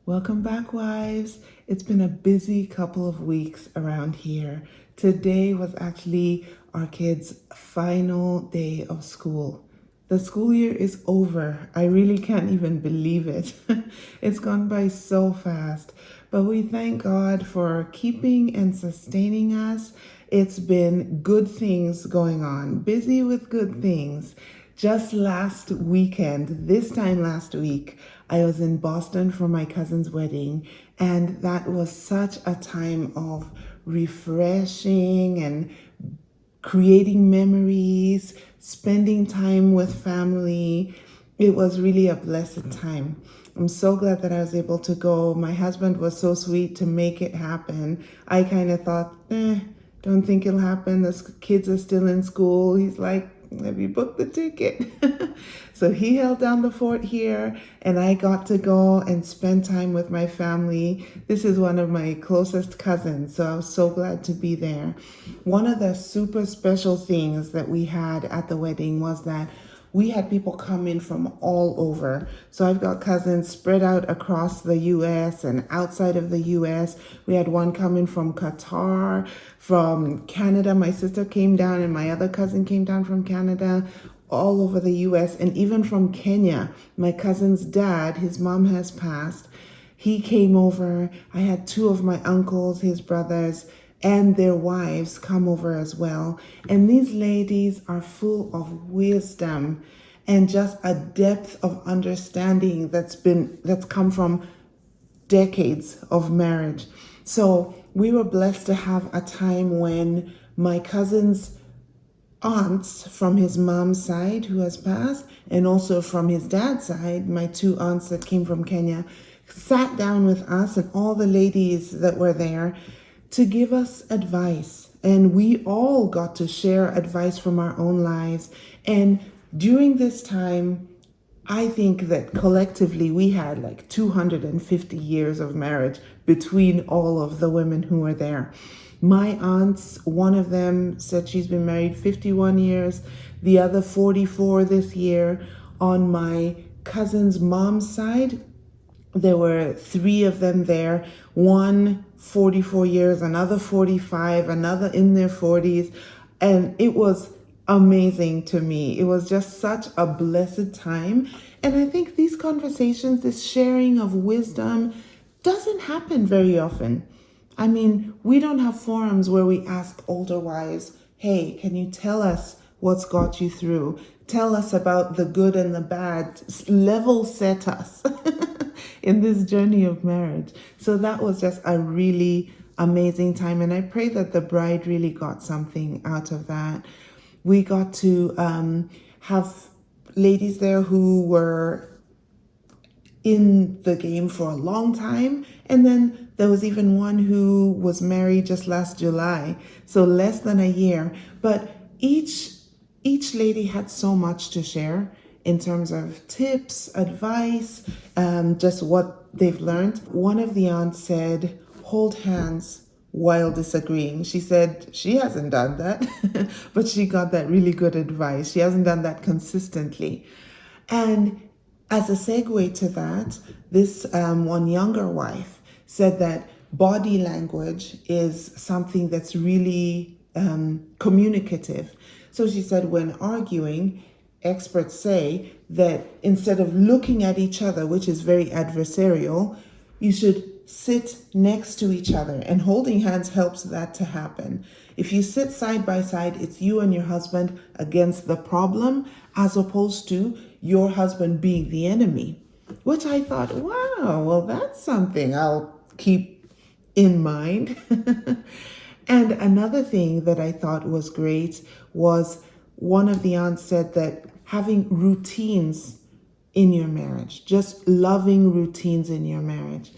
Welcome back, wives. It's been a busy couple of weeks around here. Today was actually our kids' final day of school. The school year is over. I really can't even believe it. It's gone by so fast. But we thank God for keeping and sustaining us. It's been good things going on, busy with good things. Just last weekend, this time last week, I was in Boston for my cousin's wedding, and that was such a time of refreshing and creating memories, spending time with family. It was really a blessed time. I'm so glad that I was able to go. My husband was so sweet to make it happen. I kind of thought, don't think it'll happen. The kids are still in school. He's like, have you booked the ticket? So he held down the fort here, and I got to go and spend time with my family. This is one of my closest cousins, so I was so glad to be there. One of the super special things that we had at the wedding was that we had people come in from all over. So I've got cousins spread out across the US and outside of the US. We had one coming from Qatar, from Canada. My sister came down and my other cousin came down from Canada, all over the US, and even from Kenya. My cousin's dad, his mom has passed. He came over. I had two of my uncles, his brothers, and their wives come over as well. And these ladies are full of wisdom and just a depth of understanding that's come from decades of marriage. So we were blessed to have a time when my cousin's aunts from his mom's side who has passed, and also from his dad's side, my two aunts that came from Kenya, sat down with us and all the ladies that were there to give us advice. And we all got to share advice from our own lives. And during this time, I think that collectively we had like 250 years of marriage between all of the women who were there. My aunts, one of them said she's been married 51 years, the other 44 this year. On my cousin's mom's side, there were three of them there, one 44 years, another 45, another in their 40s. And it was amazing to me. It was just such a blessed time. And I think these conversations, this sharing of wisdom, doesn't happen very often. I mean, we don't have forums where we ask older wives, hey, can you tell us what's got you through? Tell us about the good and the bad. Level set us in this journey of marriage. So that was just a really amazing time. And I pray that the bride really got something out of that. We got to have ladies there who were in the game for a long time. And then there was even one who was married just last July, so less than a year. But each lady had so much to share in terms of tips, advice, just what they've learned. One of the aunts said, hold hands while disagreeing. She said she hasn't done that, but she got that really good advice. She hasn't done that consistently. And as a segue to that, this one younger wife said that body language is something that's really communicative. So she said when arguing, experts say that instead of looking at each other, which is very adversarial, you should sit next to each other, and holding hands helps that to happen. If you sit side by side, it's you and your husband against the problem, as opposed to your husband being the enemy, which I thought, wow, well, that's something I'll keep in mind. And another thing that I thought was great was one of the aunts said that having routines in your marriage, just loving routines in your marriage.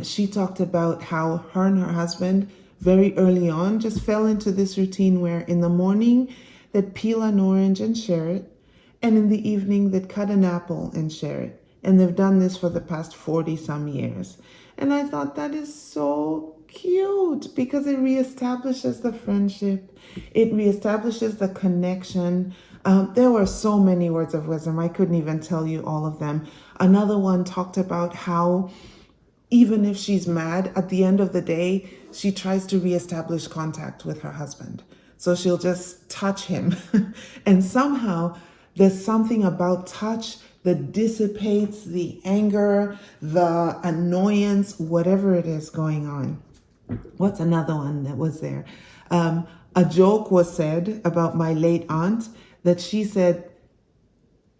She talked about how her and her husband very early on just fell into this routine where in the morning they'd peel an orange and share it, and in the evening they'd cut an apple and share it. And they've done this for the past 40 some years. And I thought that is so cute because it reestablishes the friendship. It reestablishes the connection. There were so many words of wisdom. I couldn't even tell you all of them. Another one talked about how even if she's mad, at the end of the day, she tries to reestablish contact with her husband. So she'll just touch him. And somehow there's something about touch that dissipates the anger, the annoyance, whatever it is going on. What's another one that was there? A joke was said about my late aunt that she said,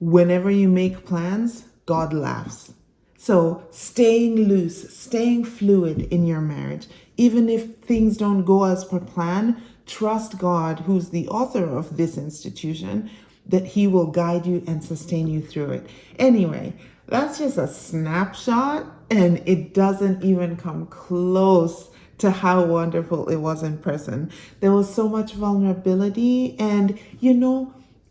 whenever you make plans, God laughs. So staying loose, staying fluid in your marriage, even if things don't go as per plan, trust God, who's the author of this institution, that He will guide you and sustain you through it. Anyway, that's just a snapshot, and it doesn't even come close to how wonderful it was in person. There was so much vulnerability, and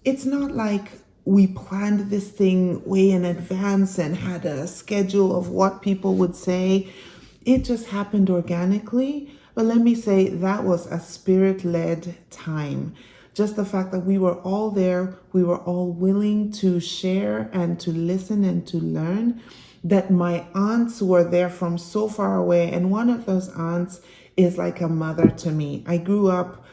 it's not like we planned this thing way in advance and had a schedule of what people would say. It just happened organically. But let me say, that was a spirit-led time. Just the fact that we were all there, we were all willing to share and to listen and to learn, that my aunts were there from so far away. And one of those aunts is like a mother to me. I grew up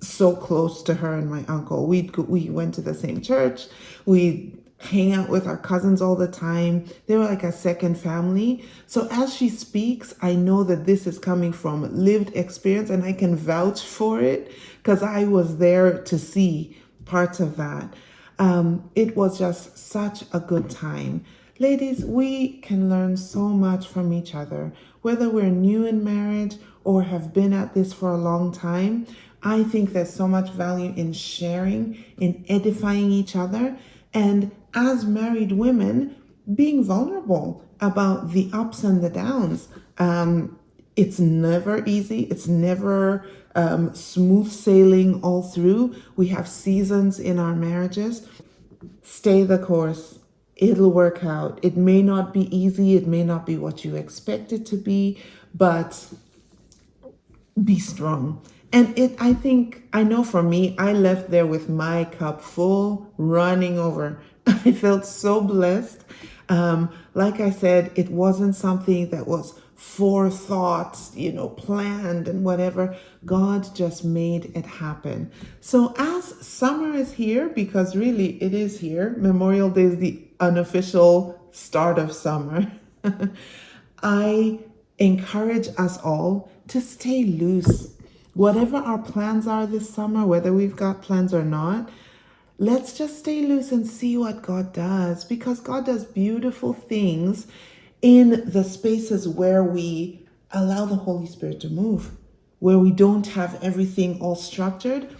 so close to her and my uncle. We went to the same church. We hang out with our cousins all the time. They were like a second family. So as she speaks, I know that this is coming from lived experience, and I can vouch for it because I was there to see parts of that. It was just such a good time. Ladies, we can learn so much from each other, whether we're new in marriage or have been at this for a long time. I think there's so much value in sharing, in edifying each other, and as married women, being vulnerable about the ups and the downs. It's never easy. It's never smooth sailing all through. We have seasons in our marriages. Stay the course. It'll work out. It may not be easy. It may not be what you expect it to be, but be strong. And I know for me, I left there with my cup full, running over. I felt so blessed. Like I said, it wasn't something that was forethought, planned and whatever. God just made it happen. So as summer is here, because really it is here, Memorial Day is the unofficial start of summer. I encourage us all to stay loose. Whatever our plans are this summer, whether we've got plans or not, let's just stay loose and see what God does, because God does beautiful things in the spaces where we allow the Holy Spirit to move, where we don't have everything all structured.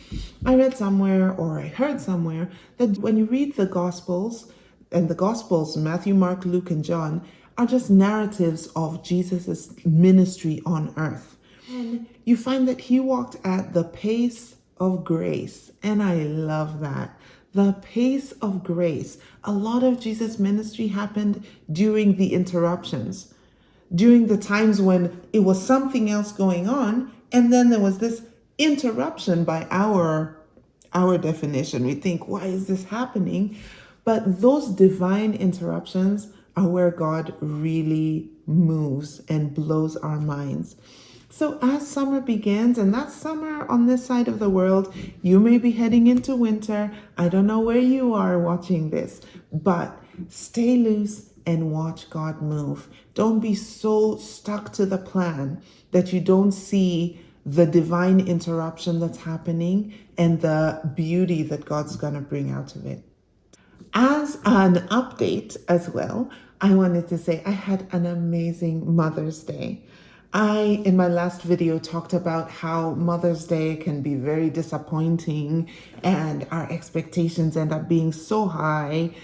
I read somewhere, or I heard somewhere, that when you read the Gospels, and the Gospels, Matthew, Mark, Luke, and John, are just narratives of Jesus's ministry on earth. And you find that he walked at the pace of grace. And I love that. The pace of grace. A lot of Jesus' ministry happened during the interruptions, during the times when it was something else going on, and then there was this interruption by our definition. We think, why is this happening? But those divine interruptions are where God really moves and blows our minds. So as summer begins, and that's summer on this side of the world, you may be heading into winter. I don't know where you are watching this, but stay loose and watch God move. Don't be so stuck to the plan that you don't see the divine interruption that's happening and the beauty that God's going to bring out of it. As an update as well, I wanted to say I had an amazing Mother's Day. In my last video, talked about how Mother's Day can be very disappointing and our expectations end up being so high.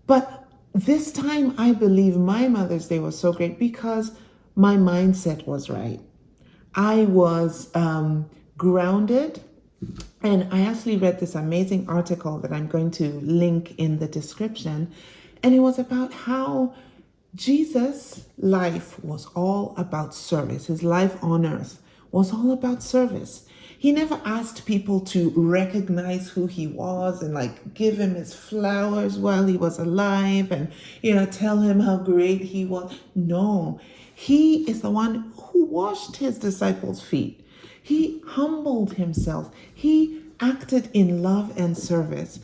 But this time, I believe my Mother's Day was so great because my mindset was right. I was grounded. And I actually read this amazing article that I'm going to link in the description. And it was about how Jesus' life was all about service. His life on earth was all about service. He never asked people to recognize who he was and like give him his flowers while he was alive and, tell him how great he was. No, he is the one who washed his disciples' feet. He humbled himself. He acted in love and service.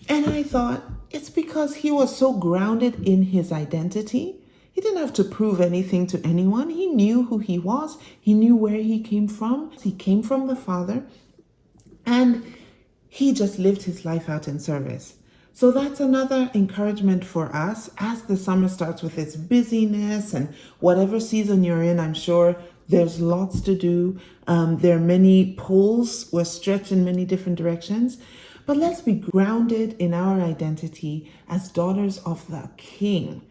And I thought it's because he was so grounded in his identity. He didn't have to prove anything to anyone. He knew who he was. He knew where he came from. He came from the Father. And he just lived his life out in service. So that's another encouragement for us as the summer starts with its busyness and whatever season you're in. I'm sure there's lots to do. There are many pulls. We're stretched in many different directions. But let's be grounded in our identity as daughters of the King.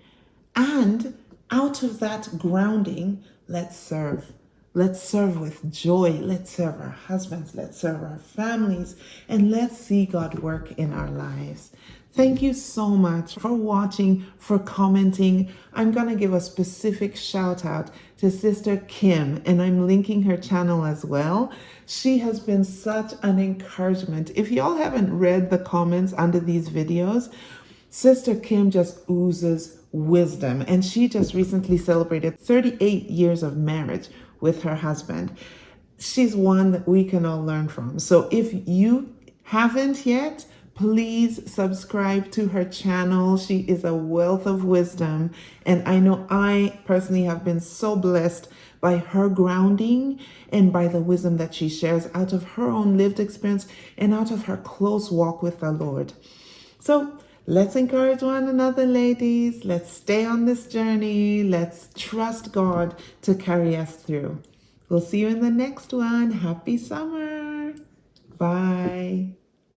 And out of that grounding, let's serve. Let's serve with joy. Let's serve our husbands. Let's serve our families. And let's see God work in our lives. Thank you so much for watching, for commenting. I'm going to give a specific shout out to Sister Kim, and I'm linking her channel as well. She has been such an encouragement. If y'all haven't read the comments under these videos, Sister Kim just oozes wisdom, and she just recently celebrated 38 years of marriage with her husband. She's one that we can all learn from. So if you haven't yet, please subscribe to her channel. She is a wealth of wisdom. And I know I personally have been so blessed by her grounding and by the wisdom that she shares out of her own lived experience and out of her close walk with the Lord. So let's encourage one another, ladies. Let's stay on this journey. Let's trust God to carry us through. We'll see you in the next one. Happy summer. Bye.